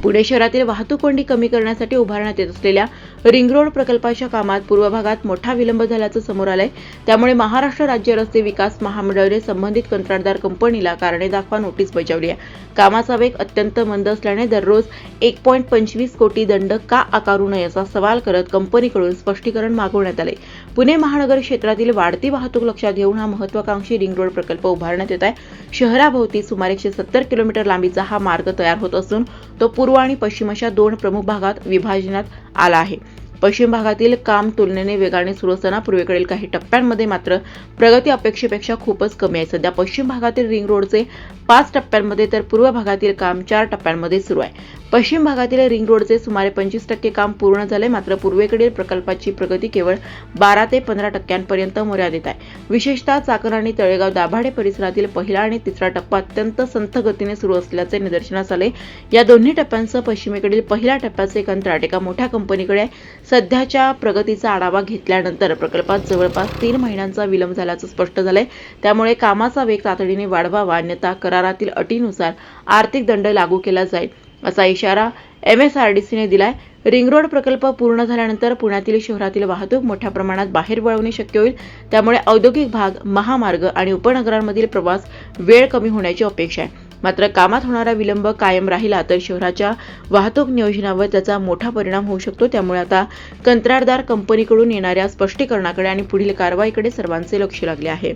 पुणे शहरातील वाहतूक कोंडी कमी करण्यासाठी उभारण्यात येत असलेल्या रिंग रोड प्रकल्पाच्या कामात पूर्व भागात मोठा विलंब झाल्याचं समोर आलंय। त्यामुळे महाराष्ट्र राज्य रस्ते विकास महामंडळाने संबंधित कंत्राटदार कंपनीला कारणे दाखवा नोटीस बजावली आहे। कामाचा वेग अत्यंत मंद असल्याने दररोज 1.25 कोटी दंड का आकारू नये असा सवाल करत कंपनीकडून स्पष्टीकरण मागवण्यात आले। पुणे महानगर क्षेत्रातील वाढती वाहतूक लक्षात घेऊन हा महत्त्वाकांक्षी रिंग रोड प्रकल्प उभारण्यात येत आहे। शहराभोवती सुमारे 170 किलोमीटर लांबीचा हा मार्ग तयार होत असून तो पूर्व आणि पश्चिम अशा दोन प्रमुख भागात विभाजण्यात आला आहे। पश्चिम भागातील काम तुलनेने वेगाने सुरू असताना पूर्वेकडील काही टप्प्यांमध्ये मात्र प्रगती अपेक्षेपेक्षा खूपच कमी आहे। सध्या पश्चिम भागातील रिंग रोडचे 5 टप्प्यांमध्ये तर पूर्व भागातील काम 4 टप्प्यांमध्ये सुरू आहे। पश्चिम भागातील रिंग रोडचे सुमारे 25% काम पूर्ण झाले, मात्र पूर्वेकडील प्रकल्पाची प्रगती केवळ 12 ते 15% मर्यादित आहे। विशेषतः चाकण आणि तळेगाव दाभाडे परिसरातील पहिला आणि तिसरा टप्पा अत्यंत संथ गतीने सुरू असल्याचे निदर्शनास आले। या दोन्ही टप्प्यांसह पश्चिमेकडील पहिल्या टप्प्याचे कंत्राट एका मोठ्या कंपनीकडे आहे। सध्याच्या प्रगतीचा आढावा घेतल्यानंतर प्रकल्पात जवळपास 3 महिन्यांचा विलंब झाल्याचं स्पष्ट झालंय। त्यामुळे कामाचा वेग तातडीने वाढवावा, अन्यथा करारातील अटीनुसार आर्थिक दंड लागू केला जाईल असा इशारा MSRDCने दिलाय। रिंग रोड प्रकल्प पूर्ण झाल्यानंतर पुण्यातील शहरातील वाहतूक मोठ्या प्रमाणात बाहेर वळवणे शक्य होईल। त्यामुळे औद्योगिक भाग, महामार्ग आणि उपनगरांमधील प्रवास वेळ कमी होण्याची अपेक्षा आहे। मात्र कामात होणारा विलंब कायम राहिला तर शहराच्या वाहतूक नियोजनावर त्याचा मोठा परिणाम होऊ शकतो। त्यामुळे आता कंत्राटदार कंपनीकडून येणाऱ्या स्पष्टीकरणाकडे आणि पुढील कारवाईकडे सर्वांचे लक्ष लागले आहे।